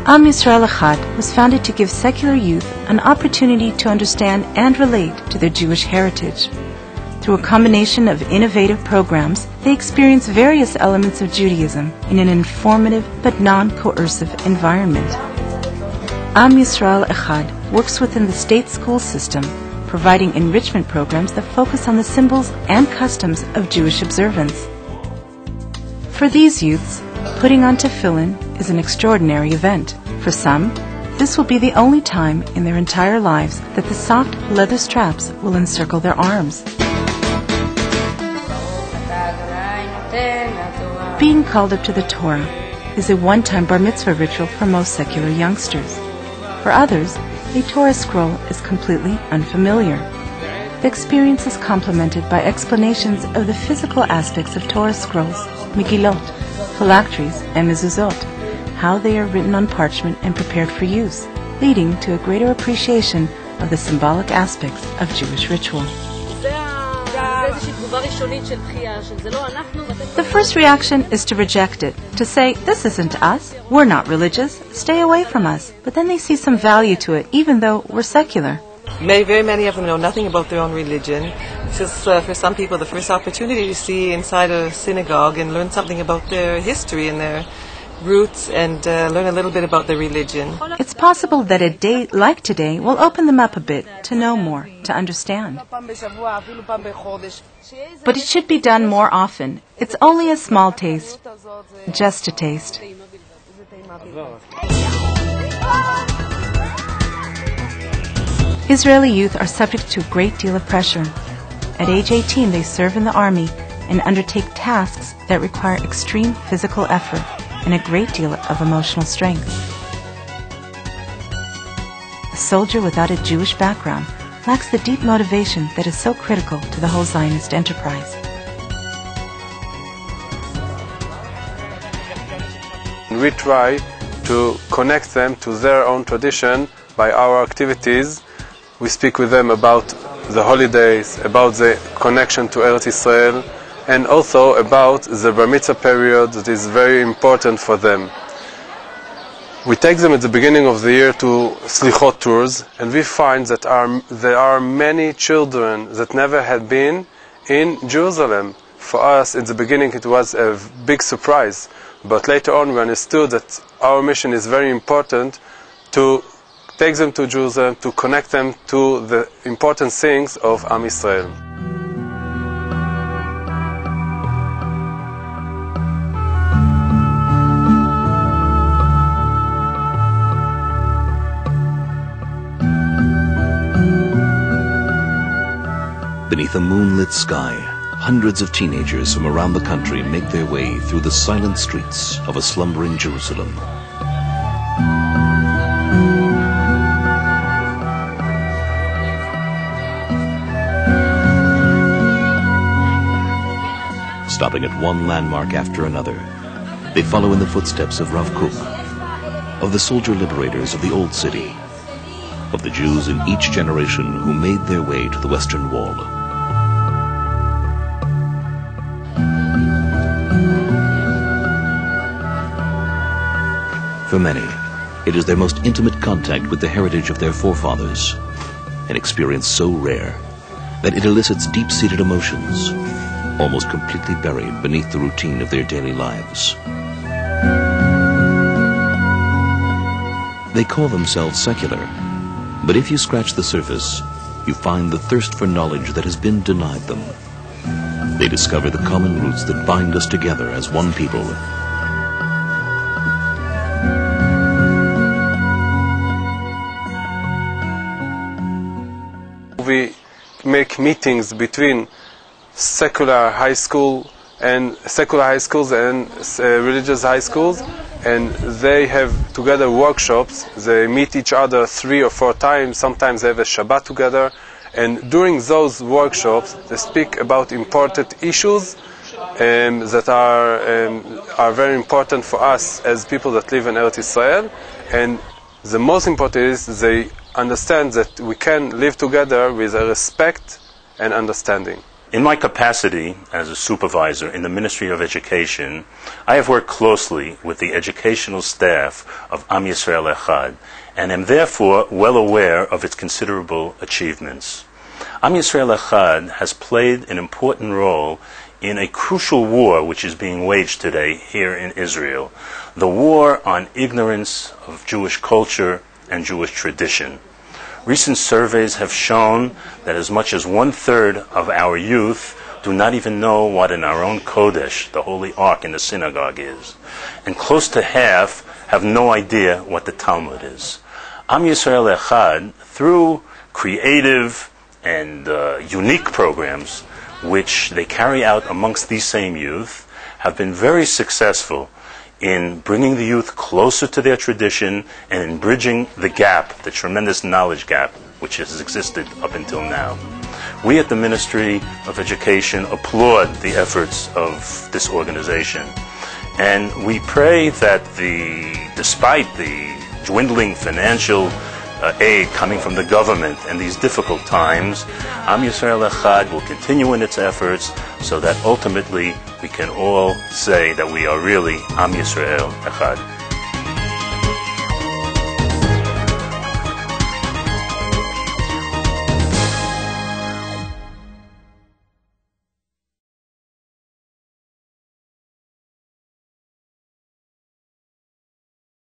Yisrael Echad was founded to give secular youth an opportunity to understand and relate to their Jewish heritage. Through a combination of innovative programs, they experience various elements of Judaism in an informative but non-coercive environment. Yisrael Echad works within the state school system, providing enrichment programs that focus on the symbols and customs of Jewish observance. For these youths, putting on tefillin is an extraordinary event. For some, this will be the only time in their entire lives that the soft leather straps will encircle their arms. Being called up to the Torah is a one-time bar mitzvah ritual for most secular youngsters. For others, a Torah scroll is completely unfamiliar. The experience is complemented by explanations of the physical aspects of Torah scrolls, megillot, phylacteries, and mezuzot, how they are written on parchment and prepared for use, leading to a greater appreciation of the symbolic aspects of Jewish ritual. The first reaction is to reject it, to say, this isn't us, we're not religious, stay away from us. But then they see some value to it, even though we're secular. Very many of them know nothing about their own religion. This is, for some people, the first opportunity to see inside a synagogue and learn something about their history and their roots and learn a little bit about their religion. It's possible that a day like today will open them up a bit, to know more, to understand. But it should be done more often. It's only a small taste, just a taste. Israeli youth are subject to a great deal of pressure. At age 18, they serve in the army and undertake tasks that require extreme physical effort and a great deal of emotional strength. A soldier without a Jewish background lacks the deep motivation that is so critical to the whole Zionist enterprise. We try to connect them to their own tradition by our activities. We speak with them about the holidays, about the connection to Eretz Yisrael, and also about the bar mitzvah period that is very important for them. We take them at the beginning of the year to slichot tours, and we find that there are many children that never had been in Jerusalem. For us, in the beginning, it was a big surprise, but later on we understood that our mission is very important to take them to Jerusalem, to connect them to the important things of Am Yisrael. Beneath a moonlit sky, hundreds of teenagers from around the country make their way through the silent streets of a slumbering Jerusalem. Stopping at one landmark after another, they follow in the footsteps of Rav Kook, of the soldier liberators of the Old City, of the Jews in each generation who made their way to the Western Wall. For many, it is their most intimate contact with the heritage of their forefathers, an experience so rare that it elicits deep-seated emotions, almost completely buried beneath the routine of their daily lives. They call themselves secular, but if you scratch the surface, you find the thirst for knowledge that has been denied them. They discover the common roots that bind us together as one people. We make meetings between secular high schools and religious high schools, and they have together workshops. They meet each other 3 or 4 times. Sometimes they have a Shabbat together, and during those workshops they speak about important issues that are very important for us as people that live in Eretz Yisrael. And the most important is they understand that we can live together with a respect and understanding. In my capacity as a supervisor in the Ministry of Education, I have worked closely with the educational staff of Am Yisrael Echad, and am therefore well aware of its considerable achievements. Am Yisrael Echad has played an important role in a crucial war which is being waged today here in Israel, the war on ignorance of Jewish culture and Jewish tradition. Recent surveys have shown that as much as 1/3 of our youth do not even know what an Aron Kodesh, the Holy Ark in the synagogue, is. And close to half have no idea what the Talmud is. Am Yisrael Echad, through creative and unique programs which they carry out amongst these same youth, have been very successful in bringing the youth closer to their tradition and in bridging the gap, the tremendous knowledge gap, which has existed up until now. We at the Ministry of Education applaud the efforts of this organization. And we pray that despite the dwindling financial aid coming from the government and these difficult times, Am Yisrael Echad will continue in its efforts so that ultimately we can all say that we are really Am Yisrael Echad.